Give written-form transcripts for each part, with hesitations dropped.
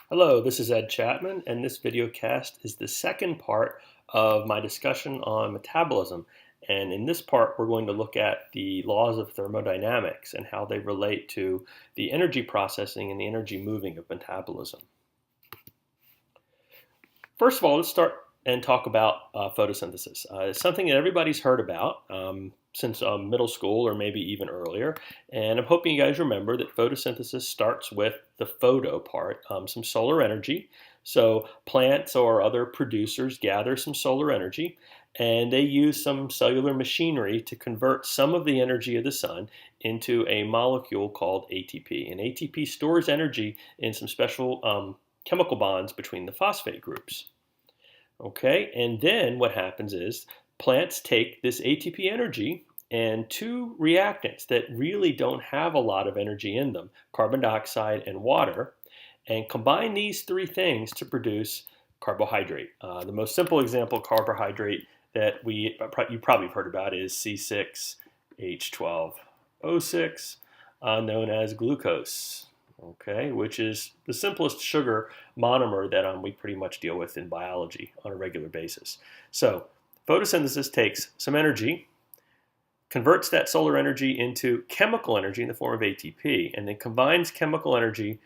Hello, this is Ed Chapman, and this video cast is the second part of my discussion on metabolism. And in this part, we're going to look at the laws of thermodynamics and how they relate to the energy processing and the energy moving of metabolism. First of all, let's start and talk about photosynthesis. It's something that everybody's heard about since middle school or maybe even earlier. And I'm hoping you guys remember that photosynthesis starts with the photo part, some solar energy. So plants or other producers gather some solar energy and they use some cellular machinery to convert some of the energy of the sun into a molecule called ATP. And ATP stores energy in some special chemical bonds between the phosphate groups. Okay, and then what happens is plants take this ATP energy and two reactants that really don't have a lot of energy in them, carbon dioxide and water, and combine these three things to produce carbohydrate. The most simple example of carbohydrate that you probably have heard about is C6H12O6, known as glucose. Okay, which is the simplest sugar monomer that we pretty much deal with in biology on a regular basis. So photosynthesis takes some energy, converts that solar energy into chemical energy in the form of ATP, and then combines chemical energy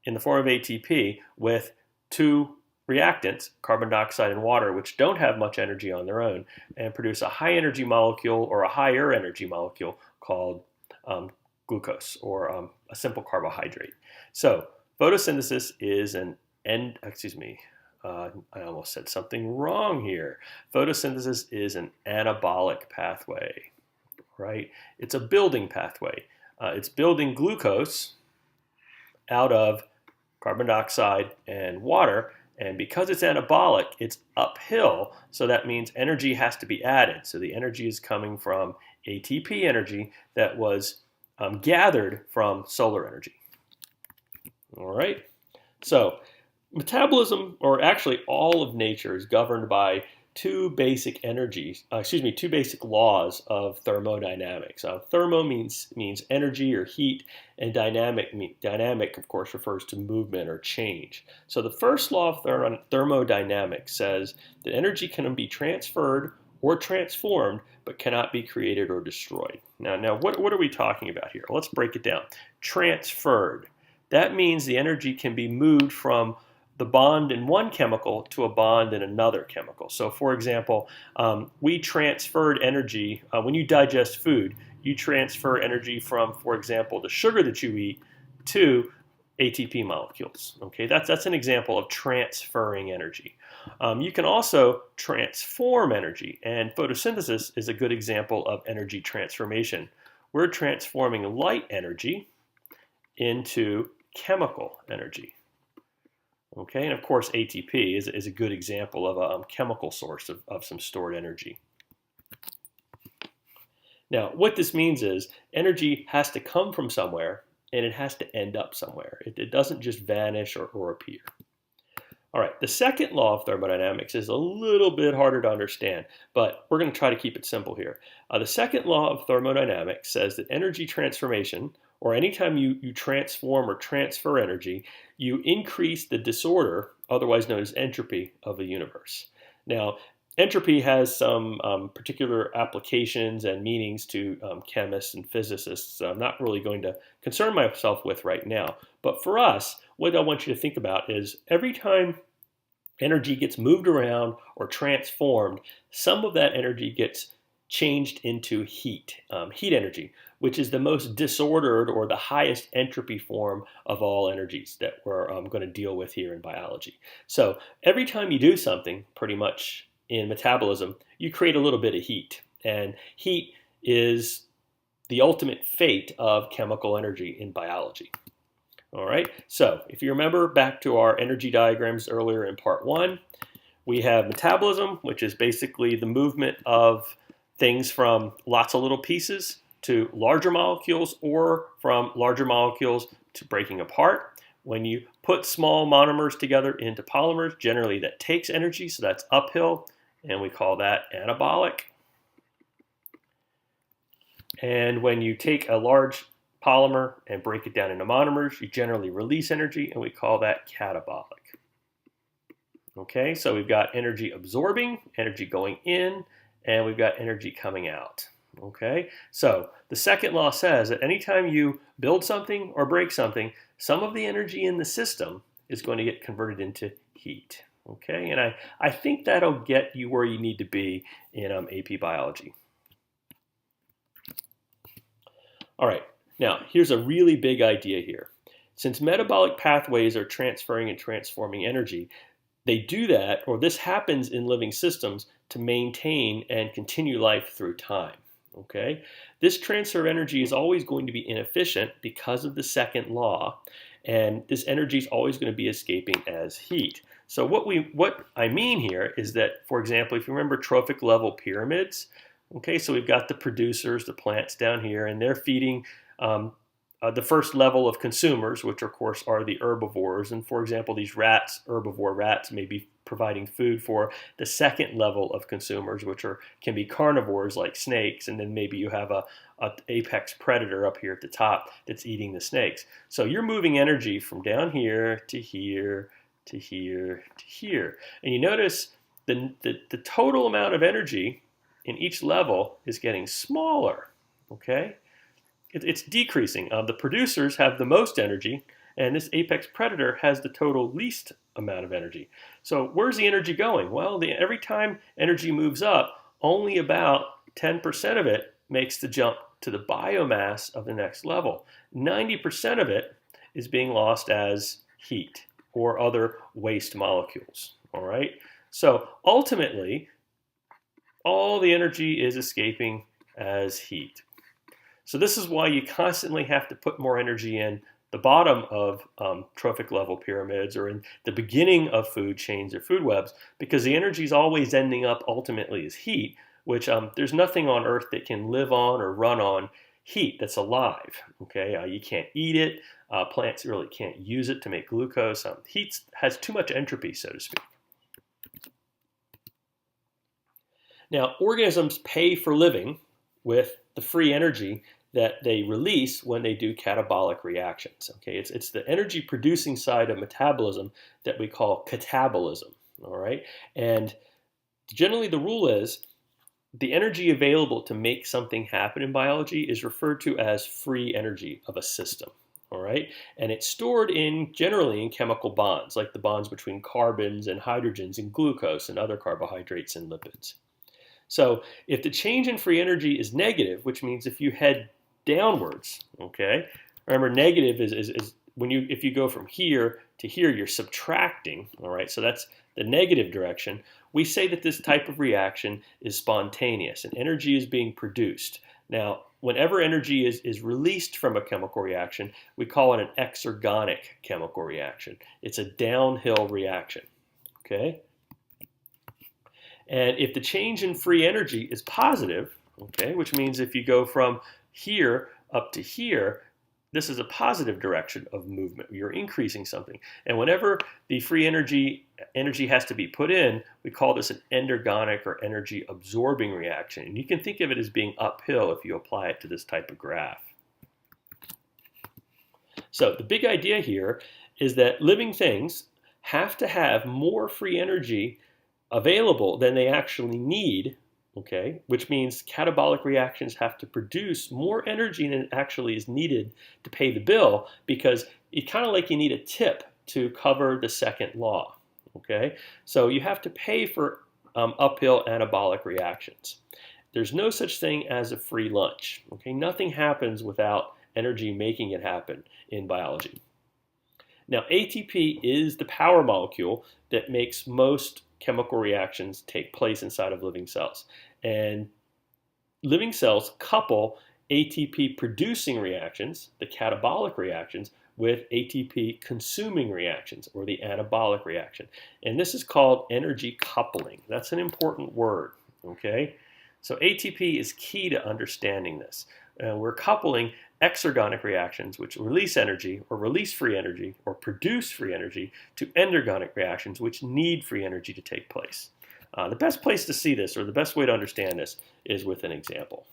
in the form of ATP with two reactants, carbon dioxide and water, which don't have much energy on their own, and produce a high energy molecule or a higher energy molecule called glucose, or a simple carbohydrate. So photosynthesis is I almost said something wrong here. Photosynthesis is an anabolic pathway, right? It's a building pathway. It's building glucose out of carbon dioxide and water, and because it's anabolic, it's uphill, so that means energy has to be added. So the energy is coming from ATP energy that was gathered from solar energy. All right. So metabolism, or actually all of nature, is governed by two basic laws of thermodynamics. Thermo means energy or heat, and dynamic, of course, refers to movement or change. So the first law of thermodynamics says that energy can be transferred or transformed, but cannot be created or destroyed. Now, what are we talking about here? Let's break it down. Transferred. That means the energy can be moved from the bond in one chemical to a bond in another chemical. So, for example, we transferred energy. When you digest food, you transfer energy from, for example, the sugar that you eat to ATP molecules. Okay, that's an example of transferring energy. You can also transform energy, and photosynthesis is a good example of energy transformation. We're transforming light energy into chemical energy. Okay, and of course ATP is a good example of a chemical source of some stored energy. Now, what this means is energy has to come from somewhere, and it has to end up somewhere. It doesn't just vanish or appear. All right, the second law of thermodynamics is a little bit harder to understand, but we're going to try to keep it simple here. The second law of thermodynamics says that energy transformation, or anytime you transform or transfer energy, you increase the disorder, otherwise known as entropy, of the universe. Now, entropy has some particular applications and meanings to chemists and physicists. I'm not really going to concern myself with right now. But for us, what I want you to think about is every time energy gets moved around or transformed, some of that energy gets changed into heat energy, which is the most disordered or the highest entropy form of all energies that we're going to deal with here in biology. So every time you do something, pretty much in metabolism, you create a little bit of heat. And heat is the ultimate fate of chemical energy in biology. All right, so if you remember back to our energy diagrams earlier in part one, we have metabolism, which is basically the movement of things from lots of little pieces to larger molecules, or from larger molecules to breaking apart. When you put small monomers together into polymers, generally that takes energy, so that's uphill, and we call that anabolic. And when you take a large polymer and break it down into monomers, you generally release energy, and we call that catabolic. Okay, so we've got energy absorbing, energy going in, and we've got energy coming out. Okay, so the second law says that anytime you build something or break something, some of the energy in the system is going to get converted into heat. Okay, and I think that'll get you where you need to be in AP biology. All right, now here's a really big idea here. Since metabolic pathways are transferring and transforming energy, they do that, or this happens in living systems to maintain and continue life through time. Okay, this transfer of energy is always going to be inefficient because of the second law, and this energy is always going to be escaping as heat. So what I mean here is that, for example, if you remember trophic level pyramids, okay, so we've got the producers, the plants down here, and they're feeding the first level of consumers, which of course are the herbivores. And for example, these rats, herbivore rats, may be providing food for the second level of consumers, which can be carnivores like snakes. And then maybe you have a apex predator up here at the top that's eating the snakes. So you're moving energy from down here to here to here to here. And you notice the total amount of energy in each level is getting smaller, okay? It's decreasing. The producers have the most energy, and this apex predator has the total least amount of energy. So where's the energy going? Well, every time energy moves up, only about 10% of it makes the jump to the biomass of the next level. 90% of it is being lost as heat or other waste molecules, all right? So ultimately, all the energy is escaping as heat. So this is why you constantly have to put more energy in the bottom of trophic level pyramids or in the beginning of food chains or food webs, because the energy is always ending up ultimately as heat, which there's nothing on Earth that can live on or run on heat that's alive. Okay, you can't eat it. Plants really can't use it to make glucose. Heat has too much entropy, so to speak. Now, organisms pay for living with the free energy that they release when they do catabolic reactions. Okay, it's the energy producing side of metabolism that we call catabolism. All right, and generally the rule is the energy available to make something happen in biology is referred to as free energy of a system. All right, and it's stored generally in chemical bonds, like the bonds between carbons and hydrogens and glucose and other carbohydrates and lipids. So if the change in free energy is negative, which means if you head downwards, okay, remember negative is if you go from here to here, you're subtracting, all right, so that's the negative direction. We say that this type of reaction is spontaneous and energy is being produced. Now, whenever energy is released from a chemical reaction, we call it an exergonic chemical reaction. It's a downhill reaction, okay? And if the change in free energy is positive, okay, which means if you go from here up to here, this is a positive direction of movement. You're increasing something. And whenever the free energy has to be put in, we call this an endergonic or energy absorbing reaction. And you can think of it as being uphill if you apply it to this type of graph. So the big idea here is that living things have to have more free energy available than they actually need, okay, which means catabolic reactions have to produce more energy than actually is needed to pay the bill, because it's kind of like you need a tip to cover the second law, okay? So you have to pay for uphill anabolic reactions. There's no such thing as a free lunch, okay? Nothing happens without energy making it happen in biology. Now, ATP is the power molecule that makes most chemical reactions take place inside of living cells. And living cells couple ATP producing reactions, the catabolic reactions, with ATP consuming reactions, or the anabolic reaction. And this is called energy coupling. That's an important word, okay? So ATP is key to understanding this. We're coupling exergonic reactions, which release energy or release free energy or produce free energy, to endergonic reactions, which need free energy to take place. The best place to see this, or the best way to understand this, is with an example.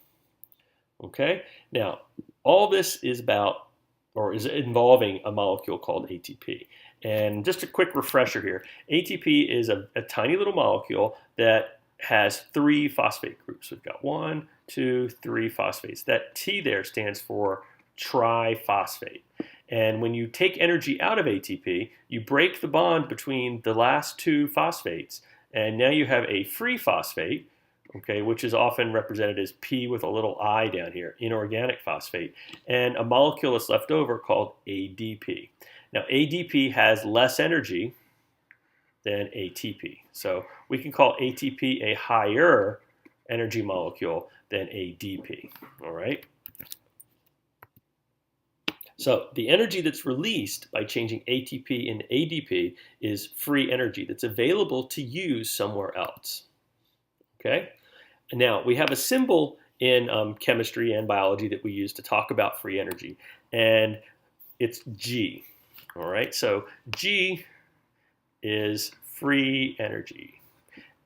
Okay? Now, All this is about, or is involving, a molecule called ATP. And just a quick refresher here, ATP is a tiny little molecule that has 3 phosphate groups. We've got 1, 2, 3 phosphates. That T there stands for triphosphate. And when you take energy out of ATP, you break the bond between the last 2 phosphates, and now you have a free phosphate, okay, which is often represented as P with a little I down here, inorganic phosphate, and a molecule that's left over called ADP. Now, ADP has less energy than ATP, so we can call ATP a higher energy molecule than ADP, all right? So the energy that's released by changing ATP into ADP is free energy that's available to use somewhere else, okay? Now, we have a symbol in chemistry and biology that we use to talk about free energy, and it's G, all right? So G is free energy,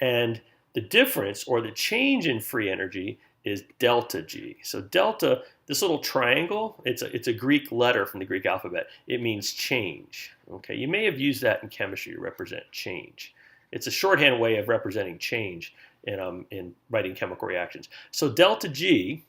and the difference, or the change in free energy, is delta G. So delta, this little triangle, it's a Greek letter from the Greek alphabet. It means change, okay? You may have used that in chemistry to represent change. It's a shorthand way of representing change in writing chemical reactions. So delta G,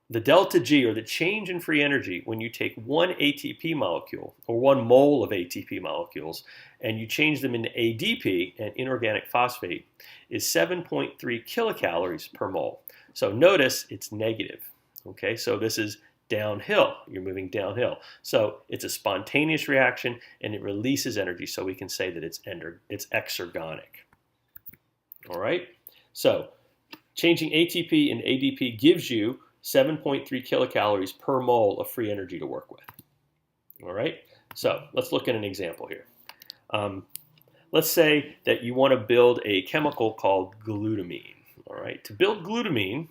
the delta G, or the change in free energy, when you take 1 ATP molecule, or 1 mole of ATP molecules, and you change them into ADP, an inorganic phosphate, is 7.3 kilocalories per mole. So notice it's negative, okay? So this is downhill. You're moving downhill. So it's a spontaneous reaction, and it releases energy, so we can say that it's exergonic. All right? So changing ATP into ADP gives you 7.3 kilocalories per mole of free energy to work with. All right? So let's look at an example here. Let's say that you want to build a chemical called glutamine. All right? To build glutamine,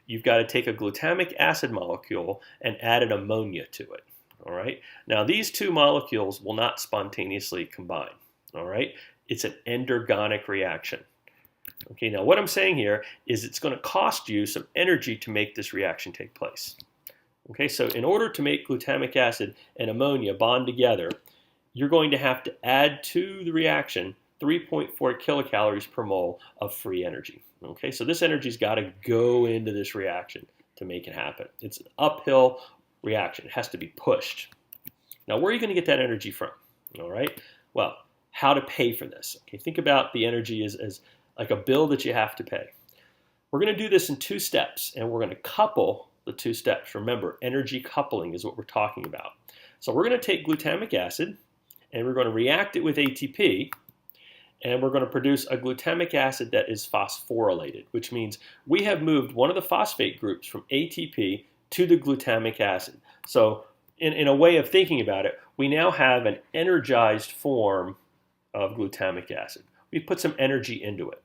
you've got to take a glutamic acid molecule and add an ammonia to it. All right? Now, these 2 molecules will not spontaneously combine. All right? It's an endergonic reaction. Okay, now what I'm saying here is it's going to cost you some energy to make this reaction take place. Okay, so in order to make glutamic acid and ammonia bond together, you're going to have to add to the reaction 3.4 kilocalories per mole of free energy. Okay, so this energy's got to go into this reaction to make it happen. It's an uphill reaction. It has to be pushed. Now, where are you going to get that energy from? All right, well, how to pay for this. Okay, think about the energy as like a bill that you have to pay. We're going to do this in 2 steps, and we're going to couple the 2 steps. Remember, energy coupling is what we're talking about. So we're going to take glutamic acid, and we're going to react it with ATP, and we're going to produce a glutamic acid that is phosphorylated, which means we have moved one of the phosphate groups from ATP to the glutamic acid. So in a way of thinking about it, we now have an energized form of glutamic acid. We put some energy into it.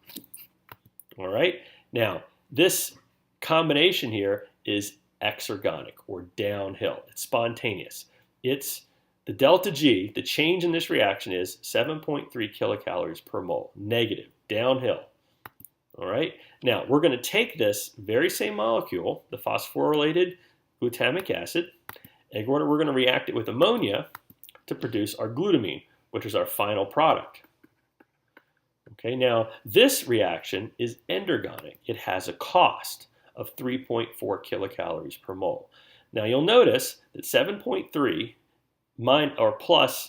All right? Now, this combination here is exergonic, or downhill. It's spontaneous. It's the delta G, the change in this reaction is 7.3 kilocalories per mole, negative, downhill. All right? Now, we're going to take this very same molecule, the phosphorylated glutamic acid, and we're going to react it with ammonia to produce our glutamine, which is our final product. Okay, now this reaction is endergonic. It has a cost of 3.4 kilocalories per mole. Now you'll notice that 7.3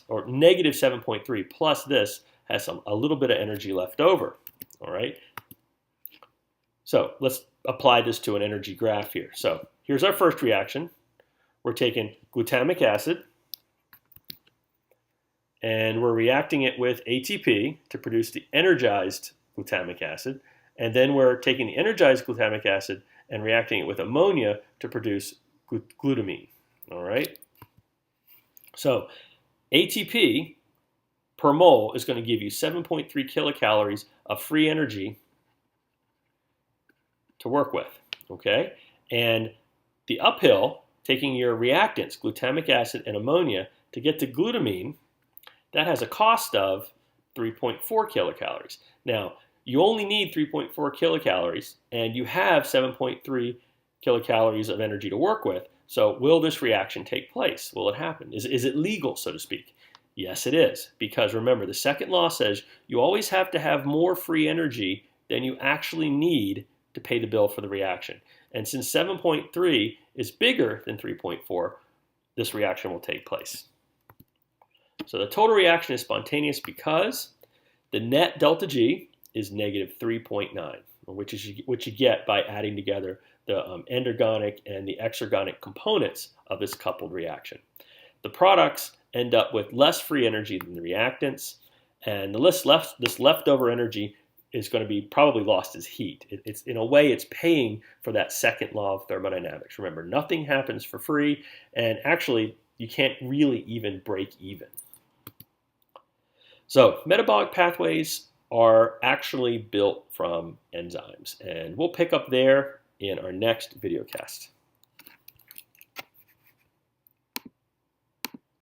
or negative 7.3 plus this has a little bit of energy left over. All right. So let's apply this to an energy graph here. So here's our first reaction. We're taking glutamic acid, and we're reacting it with ATP to produce the energized glutamic acid. And then we're taking the energized glutamic acid and reacting it with ammonia to produce glutamine. All right? So ATP per mole is going to give you 7.3 kilocalories of free energy to work with. Okay? And the uphill, taking your reactants, glutamic acid and ammonia, to get to glutamine, that has a cost of 3.4 kilocalories. Now, you only need 3.4 kilocalories, and you have 7.3 kilocalories of energy to work with, So will this reaction take place? Will it happen? Is it legal, so to speak? Yes, it is. Because remember, the second law says you always have to have more free energy than you actually need to pay the bill for the reaction. And since 7.3 is bigger than 3.4, this reaction will take place. So the total reaction is spontaneous because the net delta G is negative 3.9, which you get by adding together the endergonic and the exergonic components of this coupled reaction. The products end up with less free energy than the reactants, and this leftover energy is going to be probably lost as heat. It's in a way, it's paying for that second law of thermodynamics. Remember, nothing happens for free, and actually, you can't really even break even. So metabolic pathways are actually built from enzymes, and we'll pick up there in our next videocast.